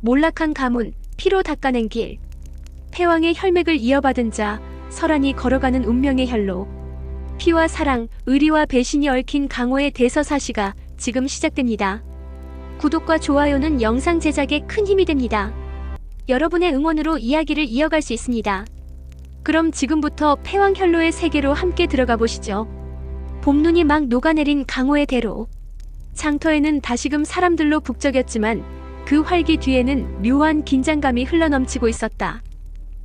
몰락한 가문, 피로 닦아낸 길. 패왕의 혈맥을 이어받은 자, 설한이 걸어가는 운명의 혈로. 피와 사랑, 의리와 배신이 얽힌 강호의 대서사시가 지금 시작됩니다. 구독과 좋아요는 영상 제작에 큰 힘이 됩니다. 여러분의 응원으로 이야기를 이어갈 수 있습니다. 그럼 지금부터 패왕 혈로의 세계로 함께 들어가 보시죠. 봄눈이 막 녹아내린 강호의 대로. 장터에는 다시금 사람들로 북적였지만 그 활기 뒤에는 묘한 긴장감이 흘러넘치고 있었다.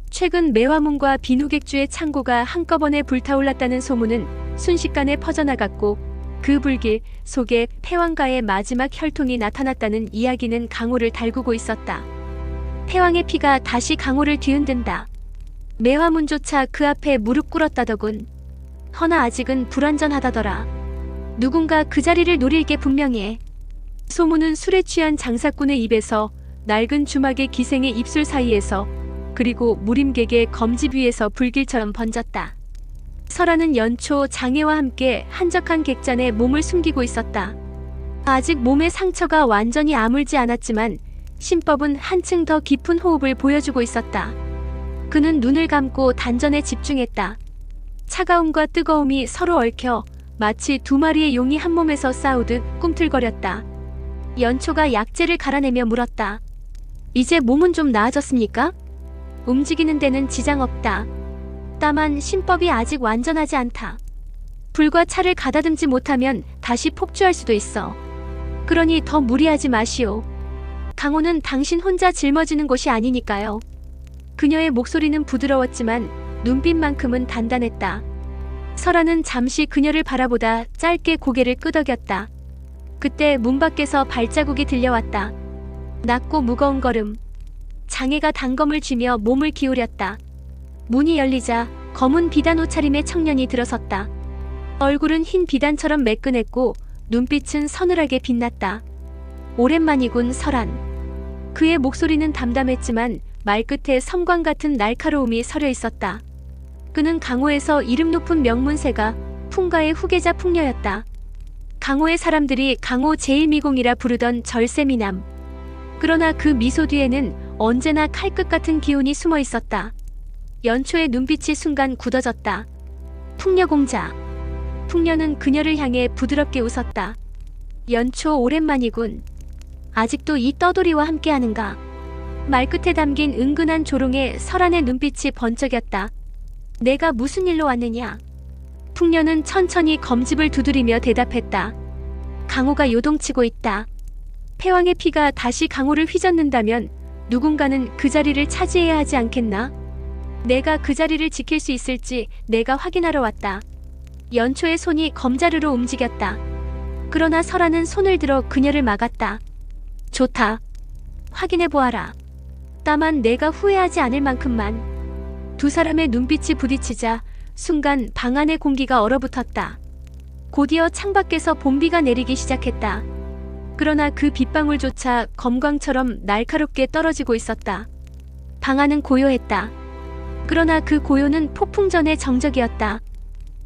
최근 매화문과 비누객주의 창고가 한꺼번에 불타올랐다는 소문은 순식간에 퍼져나갔고 그 불길 속에 패왕과의 마지막 혈통이 나타났다는 이야기는 강호를 달구고 있었다. 패왕의 피가 다시 강호를 뒤흔든다. 매화문조차 그 앞에 무릎 꿇었다더군. 허나 아직은 불완전하다더라. 누군가 그 자리를 노릴 게 분명해. 소문은 술에 취한 장사꾼의 입에서, 낡은 주막의 기생의 입술 사이에서, 그리고 무림객의 검집 위에서 불길처럼 번졌다. 설하는 연초 장애와 함께 한적한 객잔에 몸을 숨기고 있었다. 아직 몸의 상처가 완전히 아물지 않았지만 신법은 한층 더 깊은 호흡을 보여주고 있었다. 그는 눈을 감고 단전에 집중했다. 차가움과 뜨거움이 서로 얽혀 마치 두 마리의 용이 한 몸에서 싸우듯 꿈틀거렸다. 연초가 약재를 갈아내며 물었다. 이제 몸은 좀 나아졌습니까? 움직이는 데는 지장 없다. 다만 신법이 아직 완전하지 않다. 불과 차를 가다듬지 못하면 다시 폭주할 수도 있어. 그러니 더 무리하지 마시오. 강호는 당신 혼자 짊어지는 것이 아니니까요. 그녀의 목소리는 부드러웠지만 눈빛만큼은 단단했다. 설하는 잠시 그녀를 바라보다 짧게 고개를 끄덕였다. 그때 문 밖에서 발자국이 들려왔다. 낮고 무거운 걸음. 장애가 단검을 쥐며 몸을 기울였다. 문이 열리자 검은 비단 옷차림의 청년이 들어섰다. 얼굴은 흰 비단처럼 매끈했고 눈빛은 서늘하게 빛났다. 오랜만이군 설한. 그의 목소리는 담담했지만 말끝에 섬광 같은 날카로움이 서려 있었다. 그는 강호에서 이름 높은 명문세가 풍가의 후계자 풍녀였다. 강호의 사람들이 강호 제1미공이라 부르던 절세미남. 그러나 그 미소 뒤에는 언제나 칼끝 같은 기운이 숨어 있었다. 연초의 눈빛이 순간 굳어졌다. 풍녀공자. 풍녀는 그녀를 향해 부드럽게 웃었다. 연초 오랜만이군. 아직도 이 떠돌이와 함께하는가? 말끝에 담긴 은근한 조롱에 설한의 눈빛이 번쩍였다. 내가 무슨 일로 왔느냐? 풍녀는 천천히 검집을 두드리며 대답했다. 강호가 요동치고 있다. 패왕의 피가 다시 강호를 휘젓는다면 누군가는 그 자리를 차지해야 하지 않겠나? 내가 그 자리를 지킬 수 있을지 내가 확인하러 왔다. 연초의 손이 검자루로 움직였다. 그러나 설하는 손을 들어 그녀를 막았다. 좋다. 확인해보아라. 다만 내가 후회하지 않을 만큼만. 두 사람의 눈빛이 부딪히자 순간 방 안의 공기가 얼어붙었다. 곧이어 창밖에서 봄비가 내리기 시작했다. 그러나 그 빗방울조차 검광처럼 날카롭게 떨어지고 있었다. 방 안은 고요했다. 그러나 그 고요는 폭풍 전의 정적이었다.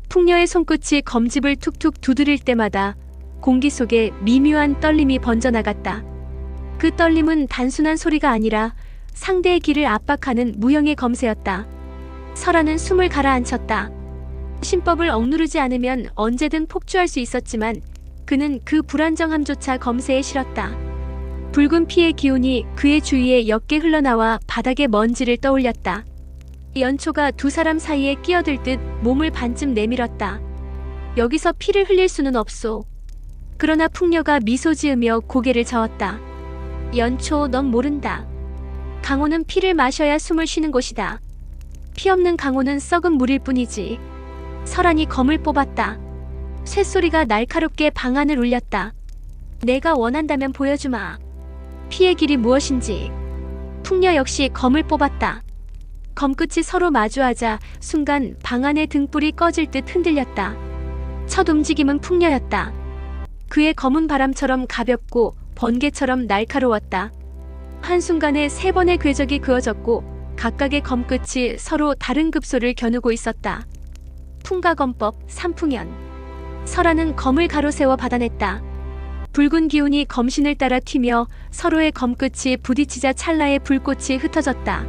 풍녀의 손끝이 검집을 툭툭 두드릴 때마다 공기 속에 미묘한 떨림이 번져나갔다. 그 떨림은 단순한 소리가 아니라 상대의 길을 압박하는 무형의 검세였다. 설하는 숨을 가라앉혔다. 신법을 억누르지 않으면 언제든 폭주할 수 있었지만 그는 그 불안정함조차 검세에 실었다. 붉은 피의 기운이 그의 주위에 옅게 흘러나와 바닥에 먼지를 떠올렸다. 연초가 두 사람 사이에 끼어들 듯 몸을 반쯤 내밀었다. 여기서 피를 흘릴 수는 없소. 그러나 풍녀가 미소 지으며 고개를 저었다. 연초, 넌 모른다. 강호는 피를 마셔야 숨을 쉬는 곳이다. 피 없는 강호는 썩은 물일 뿐이지. 설한이 검을 뽑았다. 쇳소리가 날카롭게 방 안을 울렸다. 내가 원한다면 보여주마. 피의 길이 무엇인지. 풍녀 역시 검을 뽑았다. 검끝이 서로 마주하자 순간 방 안의 등불이 꺼질 듯 흔들렸다. 첫 움직임은 풍녀였다. 그의 검은 바람처럼 가볍고 번개처럼 날카로웠다. 한순간에 세 번의 궤적이 그어졌고 각각의 검끝이 서로 다른 급소를 겨누고 있었다. 풍가검법 삼풍연. 설하는 검을 가로세워 받아냈다. 붉은 기운이 검신을 따라 튀며 서로의 검끝이 부딪히자 찰나에 불꽃이 흩어졌다.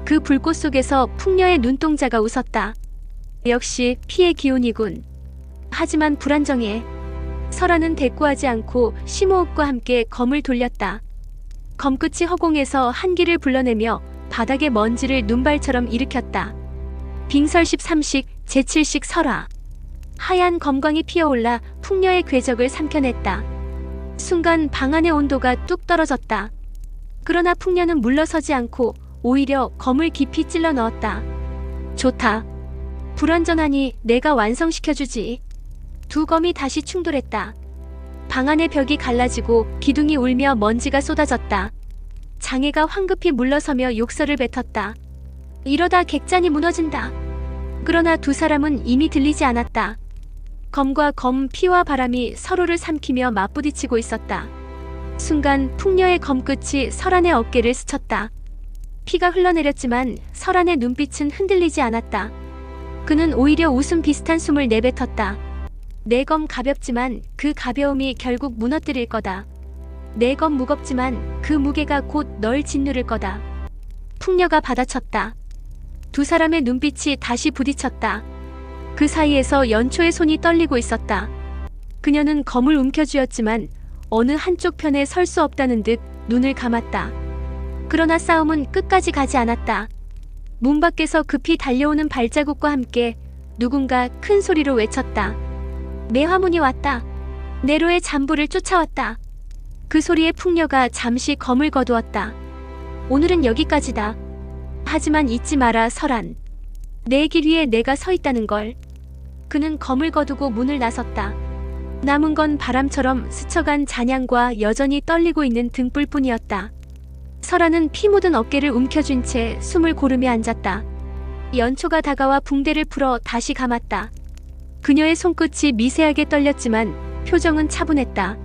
그 불꽃 속에서 풍녀의 눈동자가 웃었다. 역시 피의 기운이군. 하지만 불안정해. 설아는 대꾸하지 않고 심호흡과 함께 검을 돌렸다. 검끝이 허공에서 한기를 불러내며 바닥의 먼지를 눈발처럼 일으켰다. 빙설 13식 제7식 설아. 하얀 검광이 피어올라 풍녀의 궤적을 삼켜냈다. 순간 방 안의 온도가 뚝 떨어졌다. 그러나 풍녀는 물러서지 않고 오히려 검을 깊이 찔러 넣었다. 좋다. 불완전하니 내가 완성시켜주지. 두 검이 다시 충돌했다. 방 안의 벽이 갈라지고 기둥이 울며 먼지가 쏟아졌다. 장애가 황급히 물러서며 욕설을 뱉었다. 이러다 객잔이 무너진다. 그러나 두 사람은 이미 들리지 않았다. 검과 검, 피와 바람이 서로를 삼키며 맞부딪히고 있었다. 순간 풍녀의 검끝이 설안의 어깨를 스쳤다. 피가 흘러내렸지만 설안의 눈빛은 흔들리지 않았다. 그는 오히려 웃음 비슷한 숨을 내뱉었다. 내 검 가볍지만 그 가벼움이 결국 무너뜨릴 거다. 내 검 무겁지만 그 무게가 곧 널 짓누를 거다. 풍녀가 받아쳤다. 두 사람의 눈빛이 다시 부딪혔다. 그 사이에서 연초의 손이 떨리고 있었다. 그녀는 검을 움켜쥐었지만 어느 한쪽 편에 설 수 없다는 듯 눈을 감았다. 그러나 싸움은 끝까지 가지 않았다. 문 밖에서 급히 달려오는 발자국과 함께 누군가 큰 소리로 외쳤다. 매화문이 왔다. 네로의 잠부를 쫓아왔다. 그 소리에 풍녀가 잠시 검을 거두었다. 오늘은 여기까지다. 하지만 잊지 마라, 설안. 내 길 위에 내가 서 있다는 걸. 그는 검을 거두고 문을 나섰다. 남은 건 바람처럼 스쳐간 잔향과 여전히 떨리고 있는 등불뿐이었다. 설아는 피 묻은 어깨를 움켜쥔 채 숨을 고르며 앉았다. 연초가 다가와 붕대를 풀어 다시 감았다. 그녀의 손끝이 미세하게 떨렸지만 표정은 차분했다.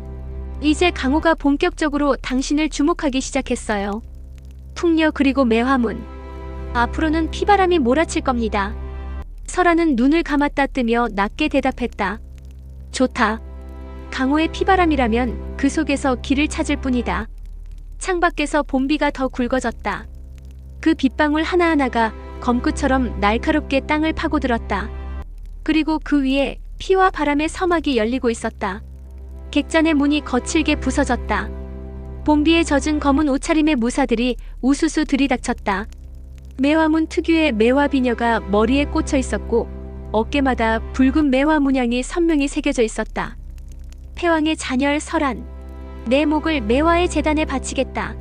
이제 강호가 본격적으로 당신을 주목하기 시작했어요. 풍녀 그리고 매화문. 앞으로는 피바람이 몰아칠 겁니다. 설아는 눈을 감았다 뜨며 낮게 대답했다. 좋다. 강호의 피바람이라면 그 속에서 길을 찾을 뿐이다. 창밖에서 봄비가 더 굵어졌다. 그 빗방울 하나하나가 검끝처럼 날카롭게 땅을 파고들었다. 그리고 그 위에 피와 바람의 서막이 열리고 있었다. 객잔의 문이 거칠게 부서졌다. 봄비에 젖은 검은 옷차림의 무사들이 우수수 들이닥쳤다. 매화문 특유의 매화비녀가 머리에 꽂혀 있었고 어깨마다 붉은 매화 문양이 선명히 새겨져 있었다. 패왕의 자녀 설안. 내 목을 매화의 재단에 바치겠다.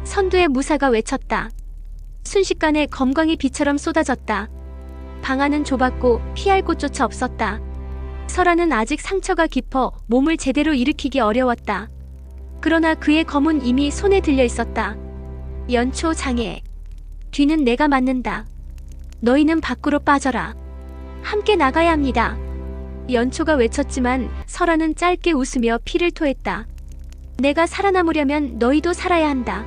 선두의 무사가 외쳤다. 순식간에 검광이 비처럼 쏟아졌다. 방 안은 좁았고 피할 곳조차 없었다. 설아는 아직 상처가 깊어 몸을 제대로 일으키기 어려웠다. 그러나 그의 검은 이미 손에 들려 있었다. 연초 장애. 뒤는 내가 맞는다. 너희는 밖으로 빠져라. 함께 나가야 합니다. 연초가 외쳤지만 설아는 짧게 웃으며 피를 토했다. 내가 살아남으려면 너희도 살아야 한다.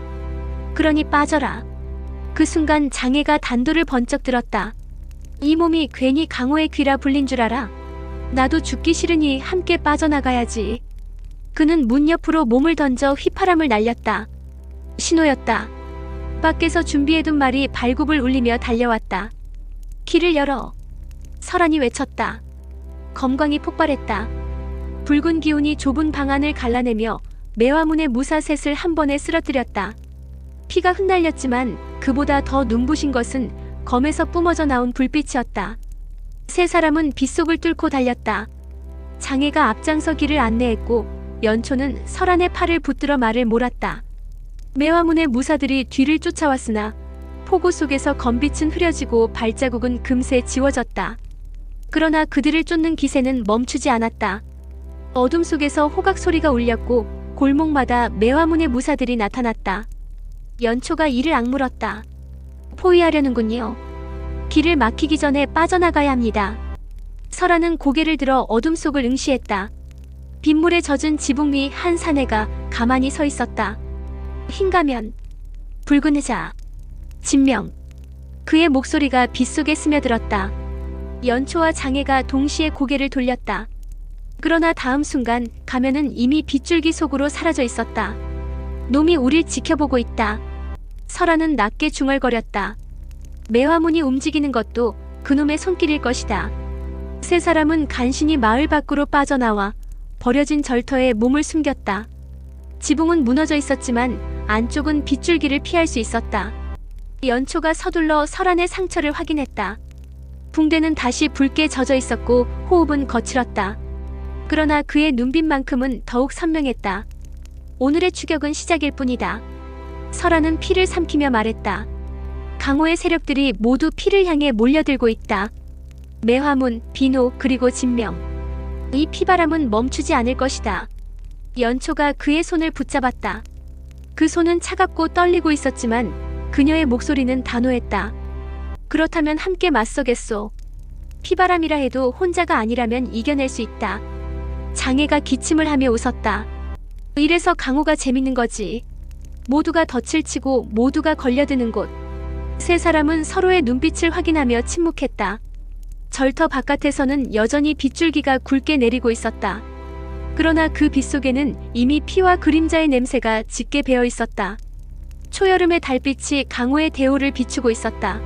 그러니 빠져라. 그 순간 장애가 단도를 번쩍 들었다. 이 몸이 괜히 강호의 귀라 불린 줄 알아? 나도 죽기 싫으니 함께 빠져나가야지. 그는 문 옆으로 몸을 던져 휘파람을 날렸다. 신호였다. 밖에서 준비해둔 말이 발굽을 울리며 달려왔다. 길을 열어. 설안이 외쳤다. 검광이 폭발했다. 붉은 기운이 좁은 방 안을 갈라내며 매화문의 무사셋을 한 번에 쓰러뜨렸다. 피가 흩날렸지만 그보다 더 눈부신 것은 검에서 뿜어져 나온 불빛이었다. 세 사람은 빗속을 뚫고 달렸다. 장애가 앞장서 길을 안내했고 연초는 설안의 팔을 붙들어 말을 몰았다. 매화문의 무사들이 뒤를 쫓아왔으나 폭우 속에서 검빛은 흐려지고 발자국은 금세 지워졌다. 그러나 그들을 쫓는 기세는 멈추지 않았다. 어둠 속에서 호각 소리가 울렸고 골목마다 매화문의 무사들이 나타났다. 연초가 이를 악물었다. 포위하려는군요. 길을 막히기 전에 빠져나가야 합니다. 설아는 고개를 들어 어둠 속을 응시했다. 빗물에 젖은 지붕 위 한 사내가 가만히 서 있었다. 흰 가면, 붉은 의자, 진명. 그의 목소리가 빗속에 스며들었다. 연초와 장애가 동시에 고개를 돌렸다. 그러나 다음 순간 가면은 이미 빗줄기 속으로 사라져 있었다. 놈이 우릴 지켜보고 있다. 설아는 낮게 중얼거렸다. 매화문이 움직이는 것도 그놈의 손길일 것이다. 세 사람은 간신히 마을 밖으로 빠져나와 버려진 절터에 몸을 숨겼다. 지붕은 무너져 있었지만 안쪽은 빗줄기를 피할 수 있었다. 연초가 서둘러 설안의 상처를 확인했다. 붕대는 다시 붉게 젖어 있었고 호흡은 거칠었다. 그러나 그의 눈빛만큼은 더욱 선명했다. 오늘의 추격은 시작일 뿐이다. 설아는 피를 삼키며 말했다. 강호의 세력들이 모두 피를 향해 몰려들고 있다. 매화문, 비노, 그리고 진명. 이 피바람은 멈추지 않을 것이다. 연초가 그의 손을 붙잡았다. 그 손은 차갑고 떨리고 있었지만 그녀의 목소리는 단호했다. 그렇다면 함께 맞서겠소. 피바람이라 해도 혼자가 아니라면 이겨낼 수 있다. 장애가 기침을 하며 웃었다. 이래서 강호가 재밌는 거지. 모두가 덫을 치고 모두가 걸려드는 곳. 세 사람은 서로의 눈빛을 확인하며 침묵했다. 절터 바깥에서는 여전히 빗줄기가 굵게 내리고 있었다. 그러나 그 빗속에는 이미 피와 그림자의 냄새가 짙게 배어 있었다. 초여름의 달빛이 강호의 대호를 비추고 있었다.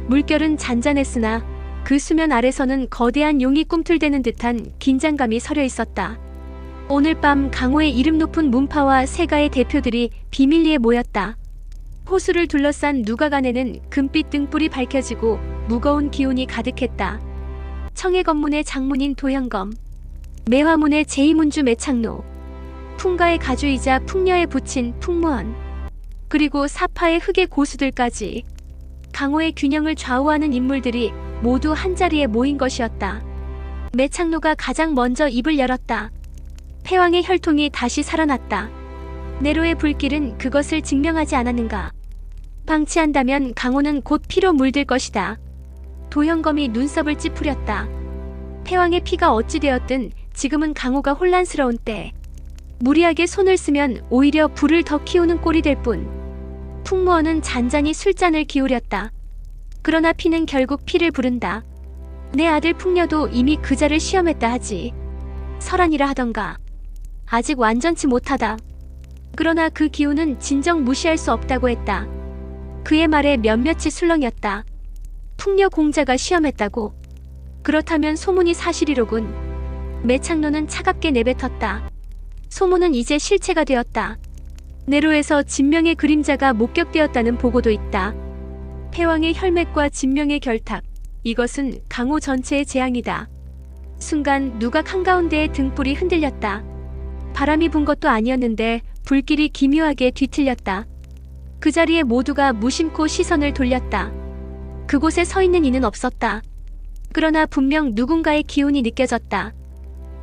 물결은 잔잔했으나 그 수면 아래서는 거대한 용이 꿈틀대는 듯한 긴장감이 서려 있었다. 오늘 밤 강호의 이름 높은 문파와 세가의 대표들이 비밀리에 모였다. 호수를 둘러싼 누각안에는 금빛 등불이 밝혀지고 무거운 기운이 가득했다. 청해 건문의 장문인 도현검, 매화문의 제2문주 매창로, 풍가의 가주이자 풍녀에 붙인 풍무원, 그리고 사파의 흑의 고수들까지 강호의 균형을 좌우하는 인물들이 모두 한자리에 모인 것이었다. 매창로가 가장 먼저 입을 열었다. 패왕의 혈통이 다시 살아났다. 네로의 불길은 그것을 증명하지 않았는가. 방치한다면 강호는 곧 피로 물들 것이다. 도현검이 눈썹을 찌푸렸다. 패왕의 피가 어찌 되었든 지금은 강호가 혼란스러운 때. 무리하게 손을 쓰면 오히려 불을 더 키우는 꼴이 될 뿐. 풍무원은 잔잔히 술잔을 기울였다. 그러나 피는 결국 피를 부른다. 내 아들 풍녀도 이미 그자를 시험했다 하지. 설안이라 하던가. 아직 완전치 못하다. 그러나 그 기운은 진정 무시할 수 없다고 했다. 그의 말에 몇몇이 술렁였다. 풍녀 공자가 시험했다고? 그렇다면 소문이 사실이로군. 매창로는 차갑게 내뱉었다. 소문은 이제 실체가 되었다. 네로에서 진명의 그림자가 목격되었다는 보고도 있다. 패왕의 혈맥과 진명의 결탁, 이것은 강호 전체의 재앙이다. 순간 누각 한가운데의 등불이 흔들렸다. 바람이 분 것도 아니었는데 불길이 기묘하게 뒤틀렸다. 그 자리에 모두가 무심코 시선을 돌렸다. 그곳에 서 있는 이는 없었다. 그러나 분명 누군가의 기운이 느껴졌다.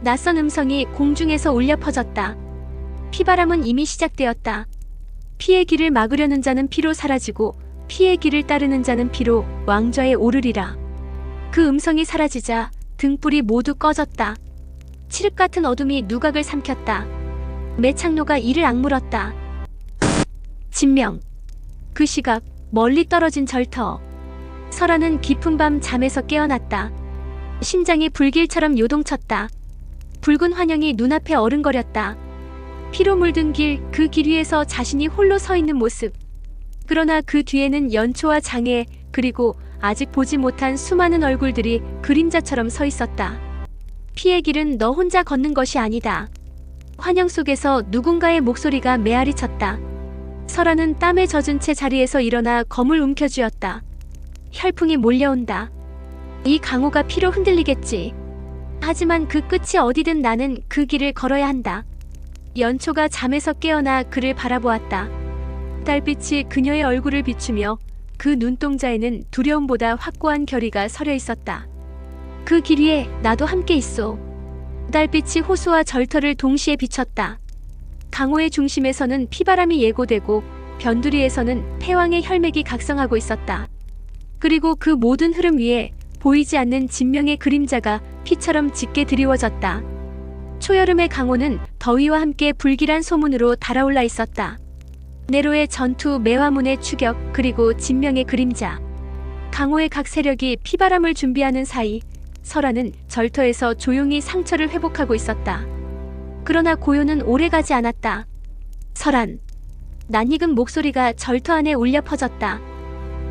낯선 음성이 공중에서 울려 퍼졌다. 피바람은 이미 시작되었다. 피의 길을 막으려는 자는 피로 사라지고 피의 길을 따르는 자는 피로 왕좌에 오르리라. 그 음성이 사라지자 등불이 모두 꺼졌다. 칠흑 같은 어둠이 누각을 삼켰다. 매창로가 이를 악물었다. 진명. 그 시각 멀리 떨어진 절터. 설아는 깊은 밤 잠에서 깨어났다. 심장이 불길처럼 요동쳤다. 붉은 환영이 눈앞에 어른거렸다. 피로 물든 길, 그 길 위에서 자신이 홀로 서 있는 모습. 그러나 그 뒤에는 연초와 장애, 그리고 아직 보지 못한 수많은 얼굴들이 그림자처럼 서 있었다. 피의 길은 너 혼자 걷는 것이 아니다. 환영 속에서 누군가의 목소리가 메아리 쳤다. 설아는 땀에 젖은 채 자리에서 일어나 검을 움켜쥐었다. 혈풍이 몰려온다. 이 강호가 피로 흔들리겠지. 하지만 그 끝이 어디든 나는 그 길을 걸어야 한다. 연초가 잠에서 깨어나 그를 바라보았다. 달빛이 그녀의 얼굴을 비추며 그 눈동자에는 두려움보다 확고한 결의가 서려 있었다. 그 길 위에 나도 함께 있소. 달빛이 호수와 절터를 동시에 비쳤다. 강호의 중심에서는 피바람이 예고되고 변두리에서는 패왕의 혈맥이 각성하고 있었다. 그리고 그 모든 흐름 위에 보이지 않는 진명의 그림자가 피처럼 짙게 드리워졌다. 초여름의 강호는 더위와 함께 불길한 소문으로 달아올라 있었다. 네로의 전투, 매화문의 추격, 그리고 진명의 그림자. 강호의 각 세력이 피바람을 준비하는 사이 설아는 절터에서 조용히 상처를 회복하고 있었다. 그러나 고요는 오래가지 않았다. 설안. 낯익은 목소리가 절터 안에 울려 퍼졌다.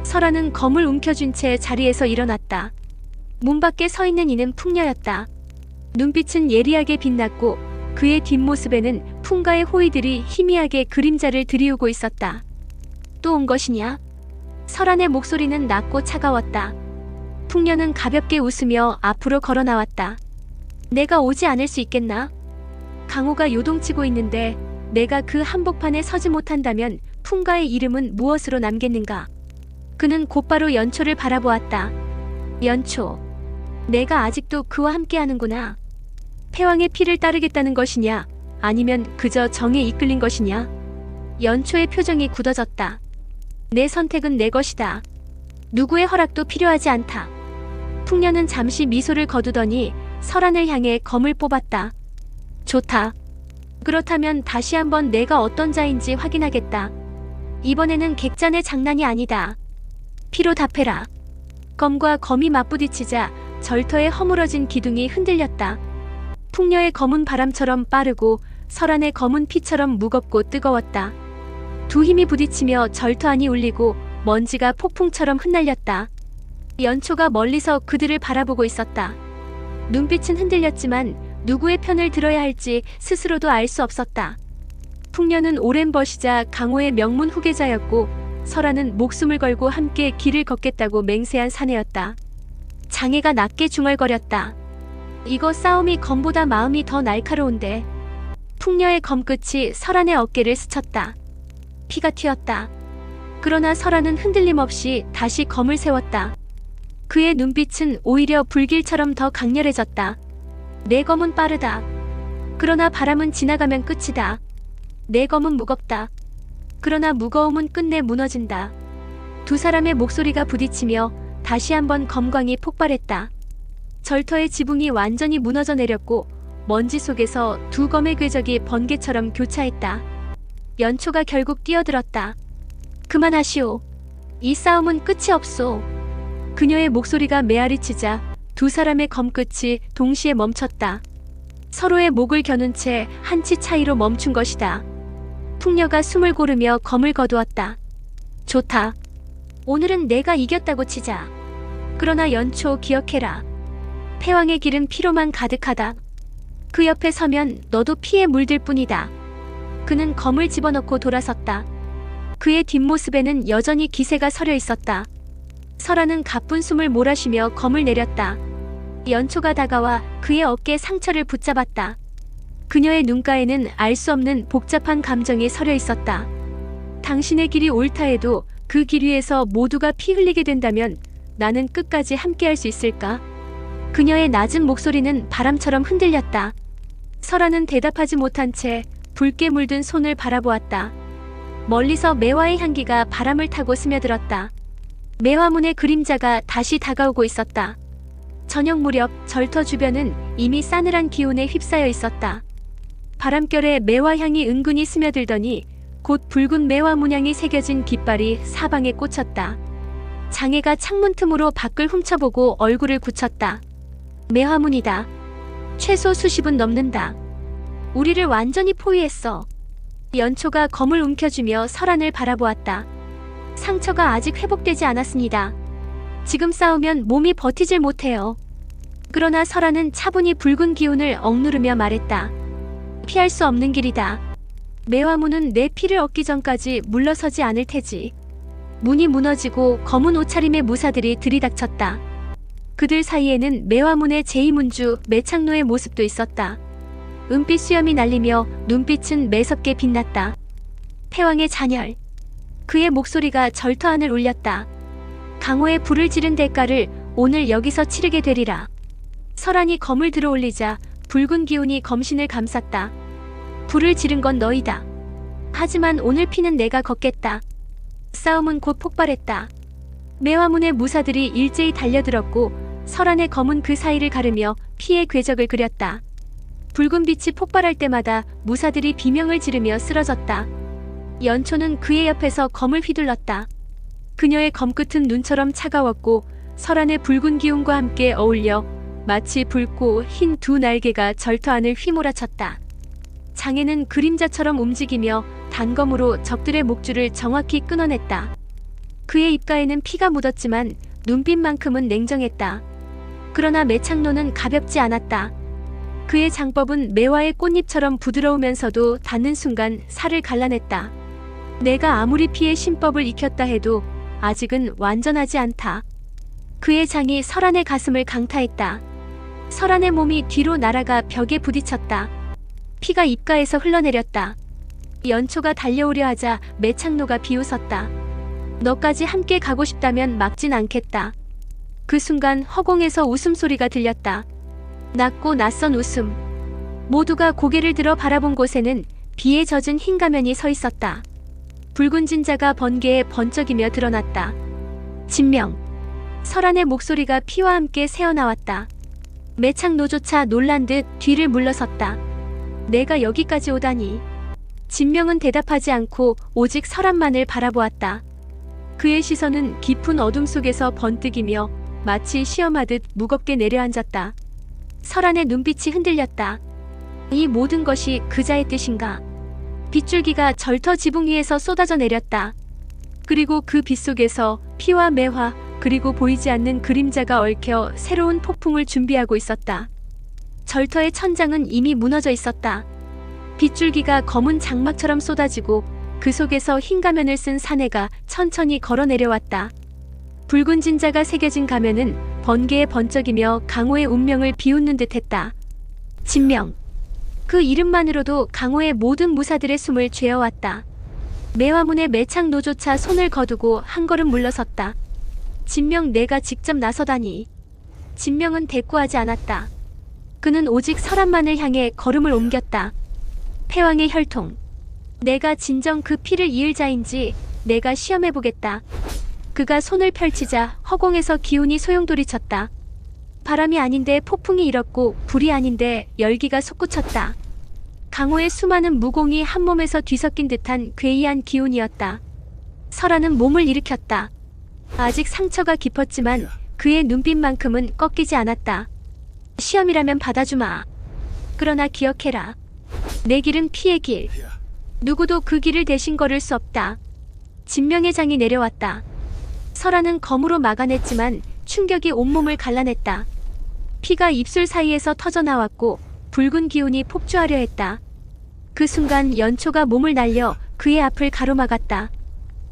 설아는 검을 움켜쥔 채 자리에서 일어났다. 문 밖에 서 있는 이는 풍녀였다. 눈빛은 예리하게 빛났고 그의 뒷모습에는 풍가의 호위들이 희미하게 그림자를 들이우고 있었다. 또 온 것이냐? 설안의 목소리는 낮고 차가웠다. 풍녀는 가볍게 웃으며 앞으로 걸어 나왔다. 내가 오지 않을 수 있겠나? 강호가 요동치고 있는데 내가 그 한복판에 서지 못한다면 풍가의 이름은 무엇으로 남겠는가? 그는 곧바로 연초를 바라보았다. 연초. 내가 아직도 그와 함께하는구나. 패왕의 피를 따르겠다는 것이냐? 아니면 그저 정에 이끌린 것이냐? 연초의 표정이 굳어졌다. 내 선택은 내 것이다. 누구의 허락도 필요하지 않다. 풍녀는 잠시 미소를 거두더니 설안을 향해 검을 뽑았다. 좋다. 그렇다면 다시 한번 내가 어떤 자인지 확인하겠다. 이번에는 객잔의 장난이 아니다. 피로 답해라. 검과 검이 맞부딪히자 절터의 허물어진 기둥이 흔들렸다. 풍녀의 검은 바람처럼 빠르고 설안의 검은 피처럼 무겁고 뜨거웠다. 두 힘이 부딪히며 절터 안이 울리고 먼지가 폭풍처럼 흩날렸다. 연초가 멀리서 그들을 바라보고 있었다. 눈빛은 흔들렸지만 누구의 편을 들어야 할지 스스로도 알 수 없었다. 풍녀는 오랜 벗이자 강호의 명문 후계자였고 설아는 목숨을 걸고 함께 길을 걷겠다고 맹세한 사내였다. 장애가 낮게 중얼거렸다. 이거 싸움이 검보다 마음이 더 날카로운데. 풍녀의 검끝이 설안의 어깨를 스쳤다. 피가 튀었다. 그러나 설아는 흔들림 없이 다시 검을 세웠다. 그의 눈빛은 오히려 불길처럼 더 강렬해졌다. 내 검은 빠르다. 그러나 바람은 지나가면 끝이다. 내 검은 무겁다. 그러나 무거움은 끝내 무너진다. 두 사람의 목소리가 부딪히며 다시 한번 검광이 폭발했다. 절터의 지붕이 완전히 무너져 내렸고 먼지 속에서 두 검의 궤적이 번개처럼 교차했다. 연초가 결국 뛰어들었다. 그만하시오. 이 싸움은 끝이 없소. 그녀의 목소리가 메아리치자 두 사람의 검끝이 동시에 멈췄다. 서로의 목을 겨눈 채 한치 차이로 멈춘 것이다. 풍녀가 숨을 고르며 검을 거두었다. 좋다. 오늘은 내가 이겼다고 치자. 그러나 연초 기억해라. 패왕의 길은 피로만 가득하다. 그 옆에 서면 너도 피에 물들 뿐이다. 그는 검을 집어넣고 돌아섰다. 그의 뒷모습에는 여전히 기세가 서려 있었다. 설아는 가쁜 숨을 몰아쉬며 검을 내렸다. 연초가 다가와 그의 어깨에 상처를 붙잡았다. 그녀의 눈가에는 알 수 없는 복잡한 감정이 서려 있었다. 당신의 길이 옳다 해도 그 길 위에서 모두가 피 흘리게 된다면 나는 끝까지 함께할 수 있을까? 그녀의 낮은 목소리는 바람처럼 흔들렸다. 설아는 대답하지 못한 채 붉게 물든 손을 바라보았다. 멀리서 매화의 향기가 바람을 타고 스며들었다. 매화문의 그림자가 다시 다가오고 있었다. 저녁 무렵 절터 주변은 이미 싸늘한 기온에 휩싸여 있었다. 바람결에 매화향이 은근히 스며들더니 곧 붉은 매화 문양이 새겨진 깃발이 사방에 꽂혔다. 장애가 창문 틈으로 밖을 훔쳐보고 얼굴을 굳혔다. 매화문이다. 최소 수십은 넘는다. 우리를 완전히 포위했어. 연초가 검을 움켜쥐며 설안을 바라보았다. 상처가 아직 회복되지 않았습니다. 지금 싸우면 몸이 버티질 못해요. 그러나 설아는 차분히 붉은 기운을 억누르며 말했다. 피할 수 없는 길이다. 매화문은 내 피를 얻기 전까지 물러서지 않을 테지. 문이 무너지고 검은 옷차림의 무사들이 들이닥쳤다. 그들 사이에는 매화문의 제2문주 매창노의 모습도 있었다. 은빛 수염이 날리며 눈빛은 매섭게 빛났다. 패왕의 잔열. 그의 목소리가 절터 안을 울렸다. 강호의 불을 지른 대가를 오늘 여기서 치르게 되리라. 설안이 검을 들어올리자 붉은 기운이 검신을 감쌌다. 불을 지른 건 너희다. 하지만 오늘 피는 내가 걷겠다. 싸움은 곧 폭발했다. 매화문의 무사들이 일제히 달려들었고 설안의 검은 그 사이를 가르며 피의 궤적을 그렸다. 붉은 빛이 폭발할 때마다 무사들이 비명을 지르며 쓰러졌다. 연초는 그의 옆에서 검을 휘둘렀다. 그녀의 검끝은 눈처럼 차가웠고 설안의 붉은 기운과 함께 어울려 마치 붉고 흰 두 날개가 절터 안을 휘몰아쳤다. 장애는 그림자처럼 움직이며 단검으로 적들의 목줄을 정확히 끊어냈다. 그의 입가에는 피가 묻었지만 눈빛만큼은 냉정했다. 그러나 매창로는 가볍지 않았다. 그의 장법은 매화의 꽃잎처럼 부드러우면서도 닿는 순간 살을 갈라냈다. 내가 아무리 피의 신법을 익혔다 해도 아직은 완전하지 않다. 그의 장이 설안의 가슴을 강타했다. 설안의 몸이 뒤로 날아가 벽에 부딪혔다. 피가 입가에서 흘러내렸다. 연초가 달려오려 하자 매창로가 비웃었다. 너까지 함께 가고 싶다면 막진 않겠다. 그 순간 허공에서 웃음소리가 들렸다. 낮고 낯선 웃음. 모두가 고개를 들어 바라본 곳에는 비에 젖은 흰 가면이 서 있었다. 붉은 진자가 번개에 번쩍이며 드러났다. 진명. 설안의 목소리가 피와 함께 새어나왔다. 매창노조차 놀란 듯 뒤를 물러섰다. 내가 여기까지 오다니. 진명은 대답하지 않고 오직 설안만을 바라보았다. 그의 시선은 깊은 어둠 속에서 번뜩이며 마치 시험하듯 무겁게 내려앉았다. 설안의 눈빛이 흔들렸다. 이 모든 것이 그자의 뜻인가? 빗줄기가 절터 지붕 위에서 쏟아져 내렸다. 그리고 그 빛 속에서 피와 매화 그리고 보이지 않는 그림자가 얽혀 새로운 폭풍을 준비하고 있었다. 절터의 천장은 이미 무너져 있었다. 빗줄기가 검은 장막처럼 쏟아지고 그 속에서 흰 가면을 쓴 사내가 천천히 걸어 내려왔다. 붉은 진자가 새겨진 가면은 번개에 번쩍이며 강호의 운명을 비웃는 듯했다. 진명. 그 이름만으로도 강호의 모든 무사들의 숨을 죄어왔다. 매화문의 매창노조차 손을 거두고 한 걸음 물러섰다. 진명, 내가 직접 나서다니. 진명은 대꾸하지 않았다. 그는 오직 설안만을 향해 걸음을 옮겼다. 패왕의 혈통. 내가 진정 그 피를 이을 자인지 내가 시험해보겠다. 그가 손을 펼치자 허공에서 기운이 소용돌이쳤다. 바람이 아닌데 폭풍이 일었고 불이 아닌데 열기가 솟구쳤다. 강호의 수많은 무공이 한 몸에서 뒤섞인 듯한 괴이한 기운이었다. 설안은 몸을 일으켰다. 아직 상처가 깊었지만 그의 눈빛만큼은 꺾이지 않았다. 시험이라면 받아주마. 그러나 기억해라. 내 길은 피의 길. 누구도 그 길을 대신 걸을 수 없다. 진명의 장이 내려왔다. 설안은 검으로 막아냈지만 충격이 온몸을 갈라냈다. 피가 입술 사이에서 터져나왔고 붉은 기운이 폭주하려 했다. 그 순간 연초가 몸을 날려 그의 앞을 가로막았다.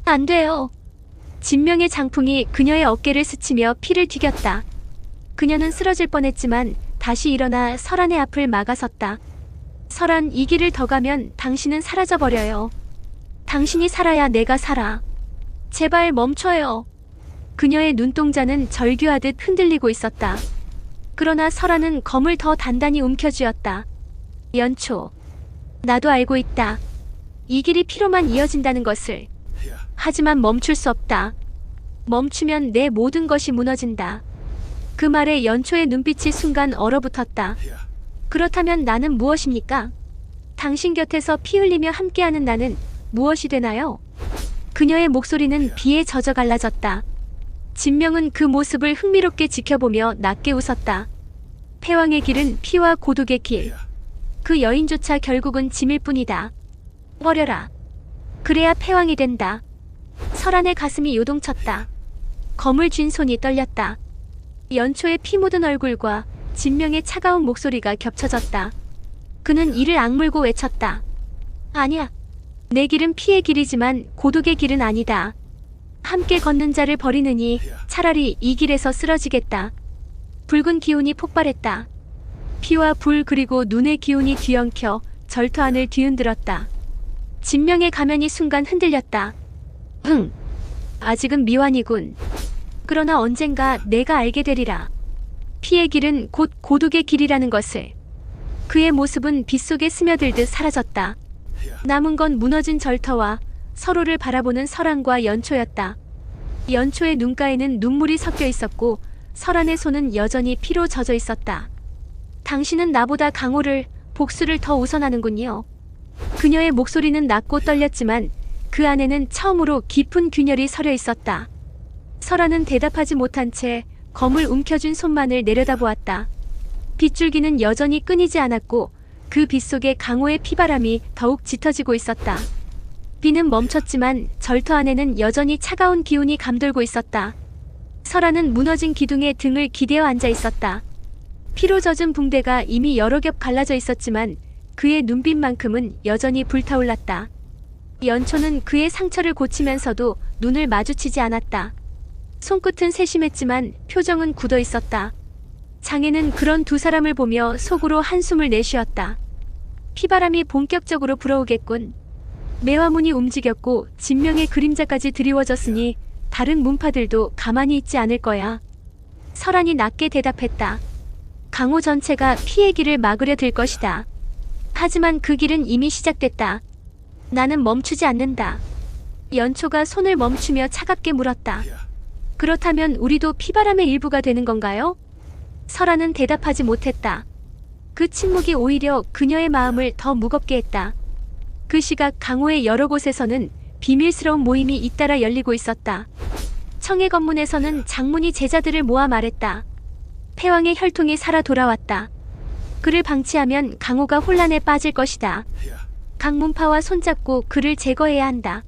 안 돼요. 진명의 장풍이 그녀의 어깨를 스치며 피를 튀겼다. 그녀는 쓰러질 뻔했지만 다시 일어나 설안의 앞을 막아섰다. 설안, 이 길을 더 가면 당신은 사라져버려요. 당신이 살아야 내가 살아. 제발 멈춰요. 그녀의 눈동자는 절규하듯 흔들리고 있었다. 그러나 설안은 검을 더 단단히 움켜쥐었다. 연초. 나도 알고 있다. 이 길이 피로만 이어진다는 것을. 하지만 멈출 수 없다. 멈추면 내 모든 것이 무너진다. 그 말에 연초의 눈빛이 순간 얼어붙었다. 그렇다면 나는 무엇입니까? 당신 곁에서 피 흘리며 함께하는 나는 무엇이 되나요? 그녀의 목소리는 비에 젖어 갈라졌다. 진명은 그 모습을 흥미롭게 지켜보며 낮게 웃었다. 패왕의 길은 피와 고독의 길. 그 여인조차 결국은 짐일 뿐이다. 버려라. 그래야 패왕이 된다. 설안의 가슴이 요동쳤다. 검을 쥔 손이 떨렸다. 연초의 피 묻은 얼굴과 진명의 차가운 목소리가 겹쳐졌다. 그는 이를 악물고 외쳤다. 아니야. 내 길은 피의 길이지만 고독의 길은 아니다. 함께 걷는 자를 버리느니 차라리 이 길에서 쓰러지겠다. 붉은 기운이 폭발했다. 피와 불 그리고 눈의 기운이 뒤엉켜 절터 안을 뒤흔들었다. 진명의 가면이 순간 흔들렸다. 아직은 미완이군. 그러나 언젠가 내가 알게 되리라. 피의 길은 곧 고독의 길이라는 것을. 그의 모습은 빛 속에 스며들듯 사라졌다. 남은 건 무너진 절터와 서로를 바라보는 설안과 연초였다. 연초의 눈가에는 눈물이 섞여 있었고 설안의 손은 여전히 피로 젖어 있었다. 당신은 나보다 강호를, 복수를 더 우선하는군요. 그녀의 목소리는 낮고 떨렸지만 그 안에는 처음으로 깊은 균열이 서려 있었다. 설안은 대답하지 못한 채 검을 움켜쥔 손만을 내려다보았다. 빗줄기는 여전히 끊이지 않았고 그 빛 속에 강호의 피바람이 더욱 짙어지고 있었다. 비는 멈췄지만 절터 안에는 여전히 차가운 기운이 감돌고 있었다. 설아는 무너진 기둥에 등을 기대어 앉아 있었다. 피로 젖은 붕대가 이미 여러 겹 갈라져 있었지만 그의 눈빛만큼은 여전히 불타올랐다. 연초는 그의 상처를 고치면서도 눈을 마주치지 않았다. 손끝은 세심했지만 표정은 굳어 있었다. 장애는 그런 두 사람을 보며 속으로 한숨을 내쉬었다. 피바람이 본격적으로 불어오겠군. 매화문이 움직였고 진명의 그림자까지 드리워졌으니 다른 문파들도 가만히 있지 않을 거야. 설한이 낮게 대답했다. 강호 전체가 피의 길을 막으려 들 것이다. 하지만 그 길은 이미 시작됐다. 나는 멈추지 않는다. 연초가 손을 멈추며 차갑게 물었다. 그렇다면 우리도 피바람의 일부가 되는 건가요? 설아는 대답하지 못했다. 그 침묵이 오히려 그녀의 마음을 더 무겁게 했다. 그 시각 강호의 여러 곳에서는 비밀스러운 모임이 잇따라 열리고 있었다. 청해 건문에서는 장문이 제자들을 모아 말했다. 패왕의 혈통이 살아 돌아왔다. 그를 방치하면 강호가 혼란에 빠질 것이다. 각 문파와 손잡고 그를 제거해야 한다.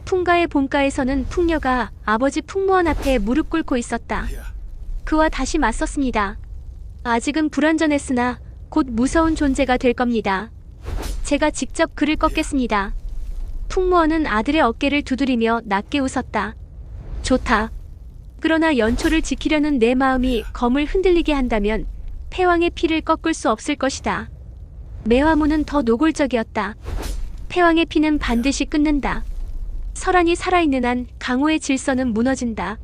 풍가의 본가에서는 풍녀가 아버지 풍무원 앞에 무릎 꿇고 있었다. 그와 다시 맞섰습니다. 아직은 불완전했으나 곧 무서운 존재가 될 겁니다. 제가 직접 그를 꺾겠습니다. 풍무원은 아들의 어깨를 두드리며 낮게 웃었다. 좋다. 그러나 연초를 지키려는 내 마음이 검을 흔들리게 한다면 패왕의 피를 꺾을 수 없을 것이다. 매화문은 더 노골적이었다. 패왕의 피는 반드시 끊는다. 설한이 살아있는 한 강호의 질서는 무너진다.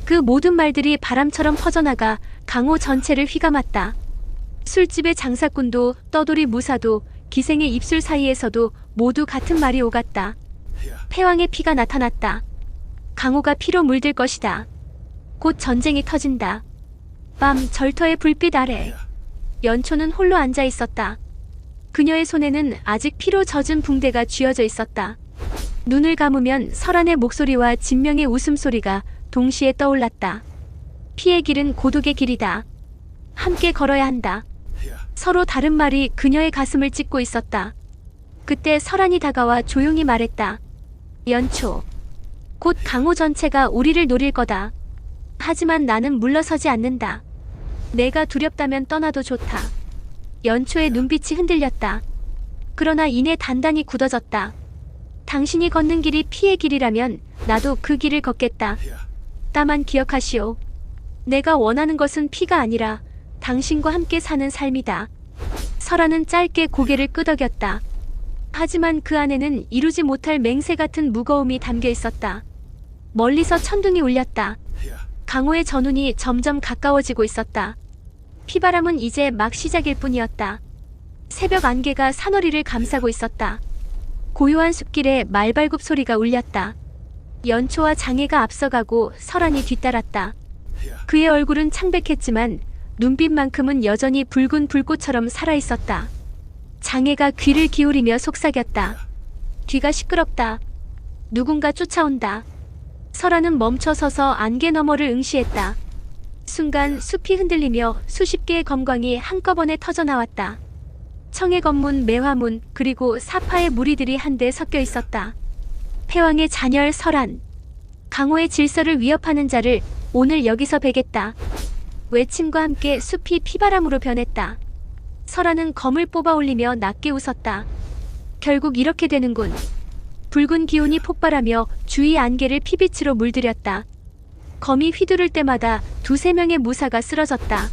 그 모든 말들이 바람처럼 퍼져나가 강호 전체를 휘감았다. 술집의 장사꾼도 떠돌이 무사도 기생의 입술 사이에서도 모두 같은 말이 오갔다. 패왕의 피가 나타났다. 강호가 피로 물들 것이다. 곧 전쟁이 터진다. 밤 절터의 불빛 아래 연초는 홀로 앉아 있었다. 그녀의 손에는 아직 피로 젖은 붕대가 쥐어져 있었다. 눈을 감으면 설한의 목소리와 진명의 웃음소리가 동시에 떠올랐다. 피의 길은 고독의 길이다. 함께 걸어야 한다. 서로 다른 말이 그녀의 가슴을 찢고 있었다. 그때 설한이 다가와 조용히 말했다. 연초, 곧 강호 전체가 우리를 노릴 거다. 하지만 나는 물러서지 않는다. 내가 두렵다면 떠나도 좋다. 연초의 눈빛이 흔들렸다. 그러나 이내 단단히 굳어졌다. 당신이 걷는 길이 피의 길이라면 나도 그 길을 걷겠다. 다만 기억하시오. 내가 원하는 것은 피가 아니라 당신과 함께 사는 삶이다. 설아는 짧게 고개를 끄덕였다. 하지만 그 안에는 이루지 못할 맹세 같은 무거움이 담겨 있었다. 멀리서 천둥이 울렸다. 강호의 전운이 점점 가까워지고 있었다. 피바람은 이제 막 시작일 뿐이었다. 새벽 안개가 산허리를 감싸고 있었다. 고요한 숲길에 말발굽 소리가 울렸다. 연초와 장애가 앞서가고 설한이 뒤따랐다. 그의 얼굴은 창백했지만 눈빛만큼은 여전히 붉은 불꽃처럼 살아있었다. 장애가 귀를 기울이며 속삭였다. 뒤가 시끄럽다. 누군가 쫓아온다. 설아는 멈춰서서 안개 너머를 응시했다. 순간 숲이 흔들리며 수십 개의 검광이 한꺼번에 터져나왔다. 청해 건문, 매화문, 그리고 사파의 무리들이 한데 섞여 있었다. 패왕의 잔열 설한. 강호의 질서를 위협하는 자를 오늘 여기서 베겠다. 외침과 함께 숲이 피바람으로 변했다. 설한은 검을 뽑아 올리며 낮게 웃었다. 결국 이렇게 되는군. 붉은 기운이 폭발하며 주위 안개를 피빛으로 물들였다. 검이 휘두를 때마다 두세 명의 무사가 쓰러졌다.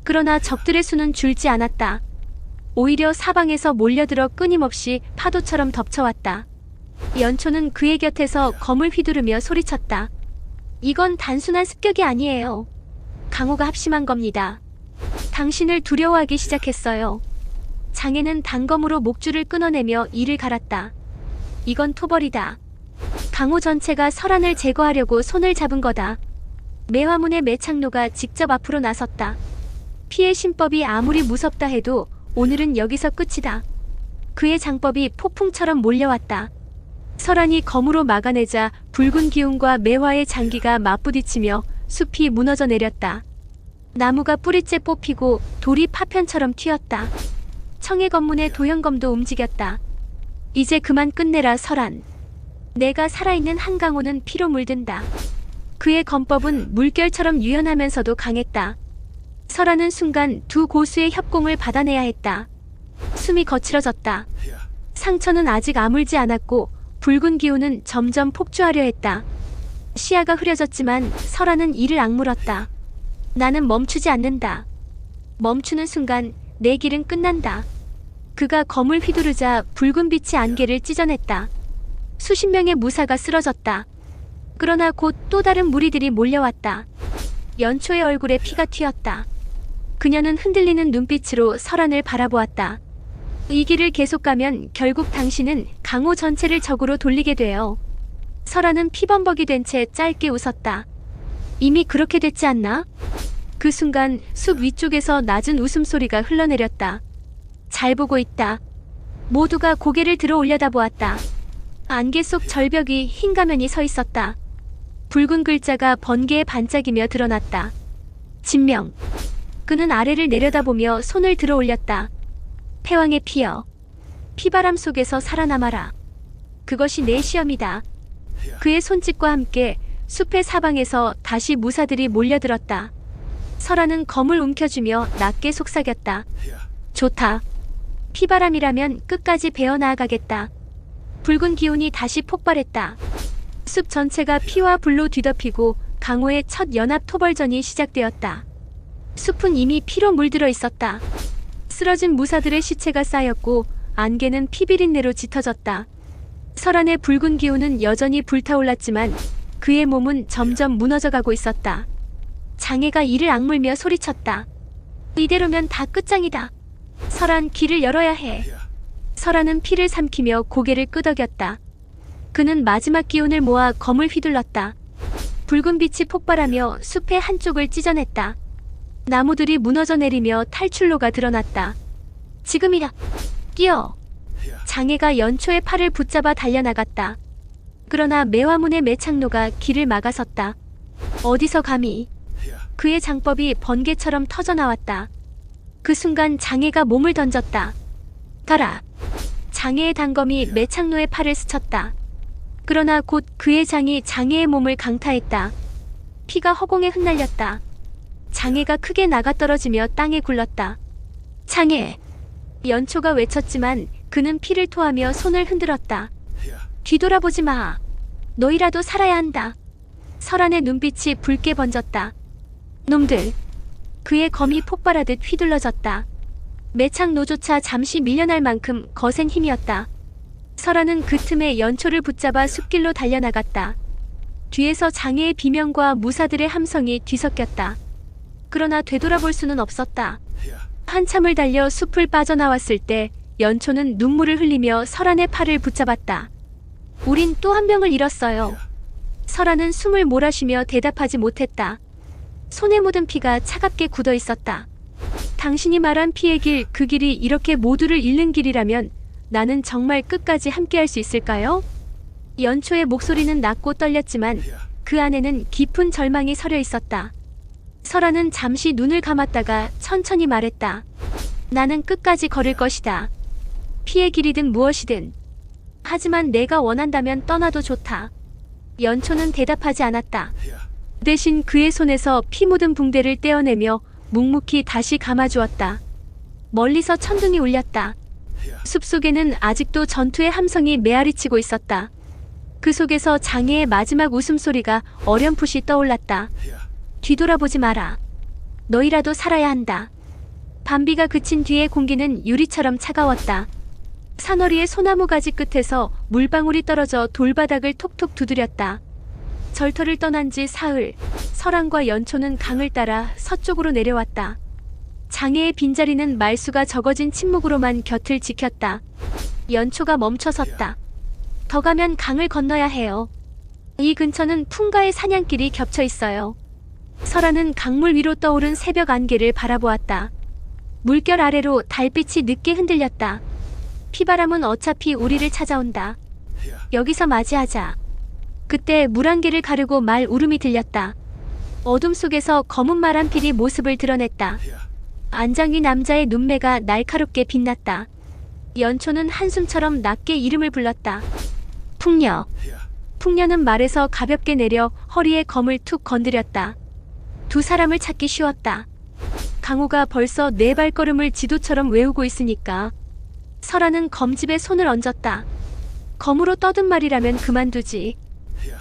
그러나 적들의 수는 줄지 않았다. 오히려 사방에서 몰려들어 끊임없이 파도처럼 덮쳐왔다. 연초는 그의 곁에서 검을 휘두르며 소리쳤다. 이건 단순한 습격이 아니에요. 강호가 합심한 겁니다. 당신을 두려워하기 시작했어요. 장애는 단검으로 목줄을 끊어내며 이를 갈았다. 이건 토벌이다. 강호 전체가 설한을 제거하려고 손을 잡은 거다. 매화문의 매창로가 직접 앞으로 나섰다. 피의 신법이 아무리 무섭다 해도 오늘은 여기서 끝이다. 그의 장법이 폭풍처럼 몰려왔다. 설한이 검으로 막아내자 붉은 기운과 매화의 장기가 맞부딪히며 숲이 무너져 내렸다. 나무가 뿌리째 뽑히고 돌이 파편처럼 튀었다. 청해 검문의 도형검도 움직였다. 이제 그만 끝내라 설한. 내가 살아있는 한강호는 피로 물든다. 그의 검법은 물결처럼 유연하면서도 강했다. 설하는 순간 두 고수의 협공을 받아내야 했다. 숨이 거칠어졌다. 상처는 아직 아물지 않았고 붉은 기운은 점점 폭주하려 했다. 시야가 흐려졌지만 설하는 이를 악물었다. 나는 멈추지 않는다. 멈추는 순간 내 길은 끝난다. 그가 검을 휘두르자 붉은 빛이 안개를 찢어냈다. 수십 명의 무사가 쓰러졌다. 그러나 곧 또 다른 무리들이 몰려왔다. 연초의 얼굴에 피가 튀었다. 그녀는 흔들리는 눈빛으로 설한을 바라보았다. 이 길을 계속 가면 결국 당신은 강호 전체를 적으로 돌리게 돼요. 설한은 피범벅이 된 채 짧게 웃었다. 이미 그렇게 됐지 않나? 그 순간 숲 위쪽에서 낮은 웃음소리가 흘러내렸다. 잘 보고 있다. 모두가 고개를 들어 올려다보았다. 안개 속 절벽이 흰 가면이 서 있었다. 붉은 글자가 번개에 반짝이며 드러났다. 진명. 그는 아래를 내려다보며 손을 들어 올렸다. 패왕의 피여. 피바람 속에서 살아남아라. 그것이 내 시험이다. 그의 손짓과 함께 숲의 사방에서 다시 무사들이 몰려들었다. 설하는 검을 움켜쥐며 낮게 속삭였다. 좋다. 피바람이라면 끝까지 베어나아가겠다. 붉은 기운이 다시 폭발했다. 숲 전체가 피와 불로 뒤덮이고 강호의 첫 연합 토벌전이 시작되었다. 숲은 이미 피로 물들어 있었다. 쓰러진 무사들의 시체가 쌓였고 안개는 피비린내로 짙어졌다. 설한의 붉은 기운은 여전히 불타올랐지만 그의 몸은 점점 무너져가고 있었다. 장애가 이를 악물며 소리쳤다. 이대로면 다 끝장이다. 설한, 길을 열어야 해. 설한은 피를 삼키며 고개를 끄덕였다. 그는 마지막 기운을 모아 검을 휘둘렀다. 붉은 빛이 폭발하며 숲의 한쪽을 찢어냈다. 나무들이 무너져 내리며 탈출로가 드러났다. 지금이다. 뛰어. 장애가 연초의 팔을 붙잡아 달려나갔다. 그러나 매화문의 매창로가 길을 막아섰다. 어디서 감히. 그의 장법이 번개처럼 터져나왔다. 그 순간 장애가 몸을 던졌다. 가라. 장애의 단검이 매창로의 팔을 스쳤다. 그러나 곧 그의 장이 장애의 몸을 강타했다. 피가 허공에 흩날렸다. 장애가 크게 나가떨어지며 땅에 굴렀다. 장애! 연초가 외쳤지만 그는 피를 토하며 손을 흔들었다. 뒤돌아보지 마. 너희라도 살아야 한다. 설한의 눈빛이 붉게 번졌다. 놈들! 그의 검이 폭발하듯 휘둘러졌다. 매창노조차 잠시 밀려날 만큼 거센 힘이었다. 설한은 그 틈에 연초를 붙잡아 숲길로 달려나갔다. 뒤에서 장애의 비명과 무사들의 함성이 뒤섞였다. 그러나 되돌아볼 수는 없었다. 한참을 달려 숲을 빠져나왔을 때 연초는 눈물을 흘리며 설한의 팔을 붙잡았다. 우린 또 한 명을 잃었어요. 설한은 숨을 몰아쉬며 대답하지 못했다. 손에 묻은 피가 차갑게 굳어 있었다. 당신이 말한 피의 길, 그 길이 이렇게 모두를 잃는 길이라면 나는 정말 끝까지 함께할 수 있을까요? 연초의 목소리는 낮고 떨렸지만 그 안에는 깊은 절망이 서려 있었다. 설한은 잠시 눈을 감았다가 천천히 말했다. 나는 끝까지 걸을 것이다. 피의 길이든 무엇이든. 하지만 내가 원한다면 떠나도 좋다. 연초는 대답하지 않았다. 대신 그의 손에서 피 묻은 붕대를 떼어내며 묵묵히 다시 감아주었다. 멀리서 천둥이 울렸다. 숲속에는 아직도 전투의 함성이 메아리치고 있었다. 그 속에서 장애의 마지막 웃음소리가 어렴풋이 떠올랐다. 뒤돌아보지 마라. 너희라도 살아야 한다. 밤비가 그친 뒤의 공기는 유리처럼 차가웠다. 산허리의 소나무 가지 끝에서 물방울이 떨어져 돌바닥을 톡톡 두드렸다. 절터를 떠난 지 사흘, 설한과 연초는 강을 따라 서쪽으로 내려왔다. 장애의 빈자리는 말수가 적어진 침묵으로만 곁을 지켰다. 연초가 멈춰섰다. 더 가면 강을 건너야 해요. 이 근처는 풍가의 사냥길이 겹쳐 있어요. 설한은 강물 위로 떠오른 새벽 안개를 바라보았다. 물결 아래로 달빛이 늦게 흔들렸다. 피바람은 어차피 우리를 찾아온다. 여기서 맞이하자. 그때 물안개를 가르고 말 울음이 들렸다. 어둠 속에서 검은 말 한 필이 모습을 드러냈다. 안장 위 남자의 눈매가 날카롭게 빛났다. 연초는 한숨처럼 낮게 이름을 불렀다. 풍녀. 풍녀는 말에서 가볍게 내려 허리에 검을 툭 건드렸다. 두 사람을 찾기 쉬웠다. 강호가 벌써 네 발걸음을 지도처럼 외우고 있으니까. 설아는 검집에 손을 얹었다. 검으로 떠든 말이라면 그만두지.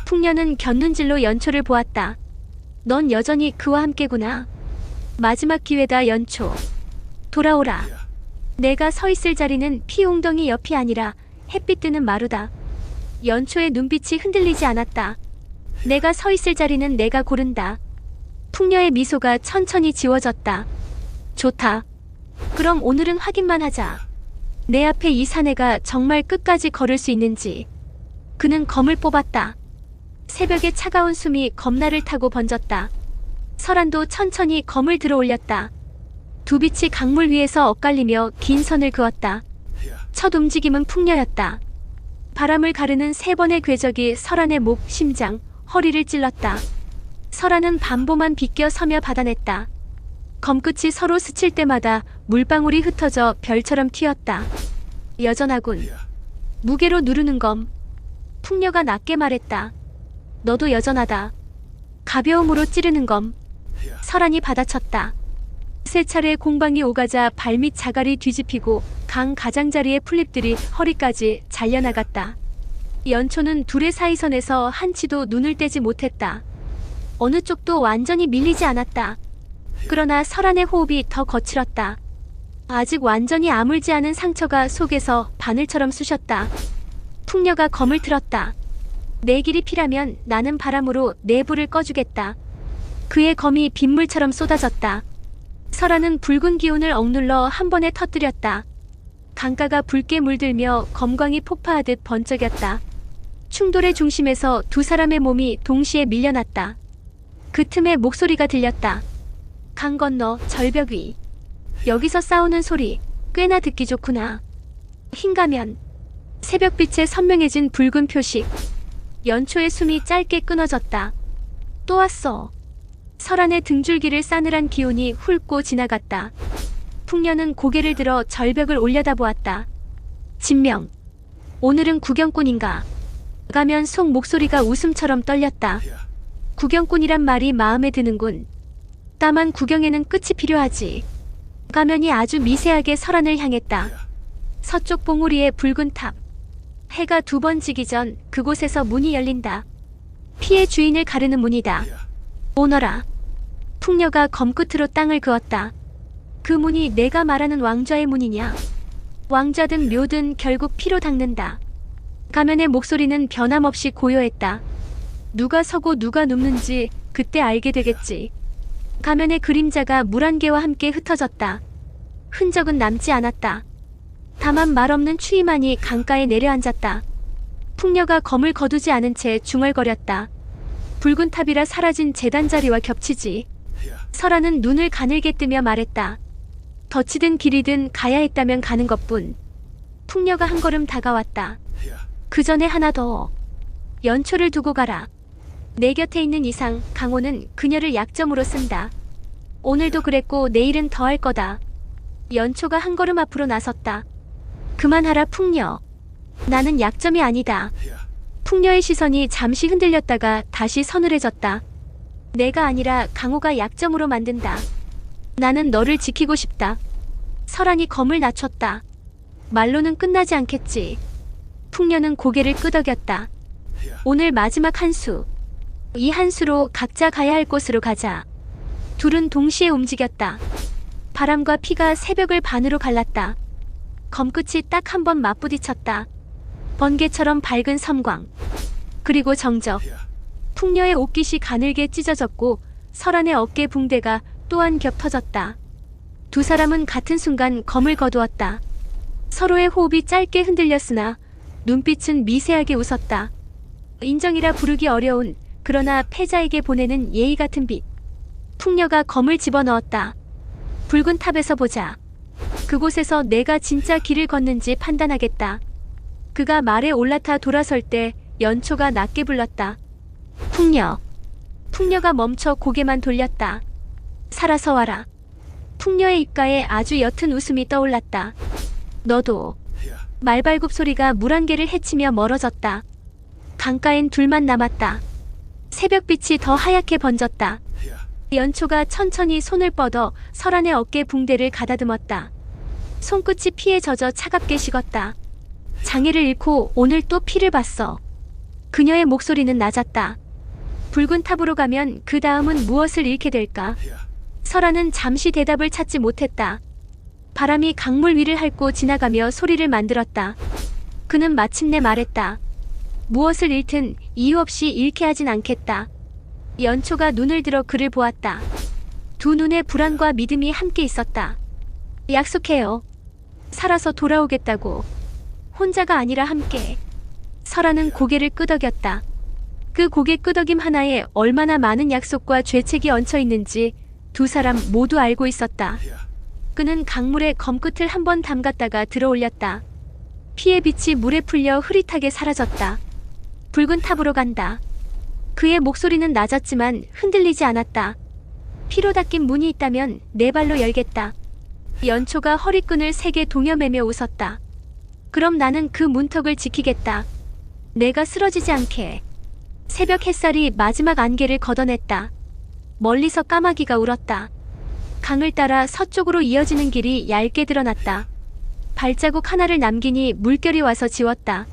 풍녀는 곁눈질로 연초를 보았다. 넌 여전히 그와 함께구나. 마지막 기회다 연초. 돌아오라. 내가 서 있을 자리는 피 웅덩이 옆이 아니라 햇빛 뜨는 마루다. 연초의 눈빛이 흔들리지 않았다. 내가 서 있을 자리는 내가 고른다. 풍녀의 미소가 천천히 지워졌다. 좋다. 그럼 오늘은 확인만 하자. 내 앞에 이 사내가 정말 끝까지 걸을 수 있는지. 그는 검을 뽑았다. 새벽의 차가운 숨이 검날을 타고 번졌다. 설안도 천천히 검을 들어 올렸다. 두 빛이 강물 위에서 엇갈리며 긴 선을 그었다. 첫 움직임은 풍녀였다. 바람을 가르는 세 번의 궤적이 설안의 목, 심장, 허리를 찔렀다. 설안은 반보만 비껴 서며 받아냈다. 검끝이 서로 스칠 때마다 물방울이 흩어져 별처럼 튀었다. 여전하군. 무게로 누르는 검. 풍녀가 낮게 말했다. 너도 여전하다. 가벼움으로 찌르는 검. 설안이 받아쳤다. 세 차례 공방이 오가자 발밑 자갈이 뒤집히고 강 가장자리의 풀잎들이 허리까지 잘려나갔다. 연초는 둘의 사이선에서 한치도 눈을 떼지 못했다. 어느 쪽도 완전히 밀리지 않았다. 그러나 설안의 호흡이 더 거칠었다. 아직 완전히 아물지 않은 상처가 속에서 바늘처럼 쑤셨다. 풍녀가 검을 틀었다. 내 길이 피라면 나는 바람으로 내 불을 꺼주겠다. 그의 검이 빗물처럼 쏟아졌다. 설아는 붉은 기운을 억눌러 한 번에 터뜨렸다. 강가가 붉게 물들며 검광이 폭파하듯 번쩍였다. 충돌의 중심에서 두 사람의 몸이 동시에 밀려났다. 그 틈에 목소리가 들렸다. 강 건너 절벽 위. 여기서 싸우는 소리 꽤나 듣기 좋구나. 흰 가면. 새벽빛에 선명해진 붉은 표식. 연초의 숨이 짧게 끊어졌다. 또 왔어. 설안의 등줄기를 싸늘한 기운이 훑고 지나갔다. 풍녀는 고개를 들어 절벽을 올려다보았다. 진명. 오늘은 구경꾼인가? 가면 속 목소리가 웃음처럼 떨렸다. 구경꾼이란 말이 마음에 드는군. 다만 구경에는 끝이 필요하지. 가면이 아주 미세하게 설안을 향했다. 서쪽 봉우리의 붉은 탑. 해가 두 번 지기 전 그곳에서 문이 열린다. 피의 주인을 가르는 문이다. 오너라. 풍녀가 검끝으로 땅을 그었다. 그 문이 내가 말하는 왕좌의 문이냐? 왕좌든 묘든 결국 피로 닦는다. 가면의 목소리는 변함없이 고요했다. 누가 서고 누가 눕는지 그때 알게 되겠지. 가면의 그림자가 물안개와 함께 흩어졌다. 흔적은 남지 않았다. 다만 말없는 추위만이 강가에 내려앉았다. 풍녀가 검을 거두지 않은 채 중얼거렸다. 붉은 탑이라 사라진 제단 자리와 겹치지. 설아는 눈을 가늘게 뜨며 말했다. 덫이든 길이든 가야 했다면 가는 것뿐. 풍녀가 한 걸음 다가왔다. 그 전에 하나 더. 연초를 두고 가라. 내 곁에 있는 이상 강호는 그녀를 약점으로 쓴다. 오늘도 그랬고 내일은 더 할 거다. 연초가 한 걸음 앞으로 나섰다. 그만하라 풍녀. 나는 약점이 아니다. 풍녀의 시선이 잠시 흔들렸다가 다시 서늘해졌다. 내가 아니라 강호가 약점으로 만든다. 나는 너를 지키고 싶다. 설안이 검을 낮췄다. 말로는 끝나지 않겠지. 풍녀는 고개를 끄덕였다. 오늘 마지막 한 수. 이 한 수로 각자 가야 할 곳으로 가자. 둘은 동시에 움직였다. 바람과 피가 새벽을 반으로 갈랐다. 검끝이 딱 한 번 맞부딪혔다. 번개처럼 밝은 섬광. 그리고 정적. 풍녀의 옷깃이 가늘게 찢어졌고 설안의 어깨 붕대가 또한 겹터졌다. 두 사람은 같은 순간 검을 거두었다. 서로의 호흡이 짧게 흔들렸으나 눈빛은 미세하게 웃었다. 인정이라 부르기 어려운 그러나 패자에게 보내는 예의 같은 빛. 풍녀가 검을 집어넣었다. 붉은 탑에서 보자. 그곳에서 내가 진짜 길을 걷는지 판단하겠다. 그가 말에 올라타 돌아설 때 연초가 낮게 불렀다. 풍녀. 풍녀가 멈춰 고개만 돌렸다. 살아서 와라. 풍녀의 입가에 아주 옅은 웃음이 떠올랐다. 너도. 말발굽 소리가 물안개를 헤치며 멀어졌다. 강가엔 둘만 남았다. 새벽빛이 더 하얗게 번졌다. 연초가 천천히 손을 뻗어 설안의 어깨 붕대를 가다듬었다. 손끝이 피에 젖어 차갑게 식었다. 장애를 잃고 오늘 또 피를 봤어. 그녀의 목소리는 낮았다. 붉은 탑으로 가면 그 다음은 무엇을 잃게 될까? 설아는 잠시 대답을 찾지 못했다. 바람이 강물 위를 핥고 지나가며 소리를 만들었다. 그는 마침내 말했다. 무엇을 잃든 이유 없이 잃게 하진 않겠다. 연초가 눈을 들어 그를 보았다. 두 눈에 불안과 믿음이 함께 있었다. 약속해요. 살아서 돌아오겠다고. 혼자가 아니라 함께. 설아는 고개를 끄덕였다. 그 고개 끄덕임 하나에 얼마나 많은 약속과 죄책이 얹혀 있는지 두 사람 모두 알고 있었다. 그는 강물에 검끝을 한번 담갔다가 들어올렸다. 피의 빛이 물에 풀려 흐릿하게 사라졌다. 붉은 탑으로 간다. 그의 목소리는 낮았지만 흔들리지 않았다. 피로 닦인 문이 있다면 내 발로 열겠다. 연초가 허리끈을 세게 동여매며 웃었다. 그럼 나는 그 문턱을 지키겠다. 내가 쓰러지지 않게. 새벽 햇살이 마지막 안개를 걷어냈다. 멀리서 까마귀가 울었다. 강을 따라 서쪽으로 이어지는 길이 얇게 드러났다. 발자국 하나를 남기니 물결이 와서 지웠다.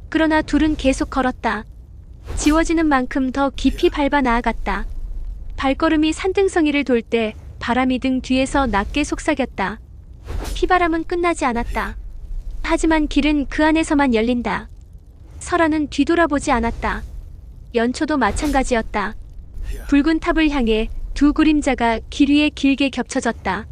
그러나 둘은 계속 걸었다. 지워지는 만큼 더 깊이 밟아 나아갔다. 발걸음이 산등성이를 돌 때 바람이 등 뒤에서 낮게 속삭였다. 피바람은 끝나지 않았다. 하지만 길은 그 안에서만 열린다. 설아는 뒤돌아보지 않았다. 연초도 마찬가지였다. 붉은 탑을 향해 두 그림자가 길 위에 길게 겹쳐졌다.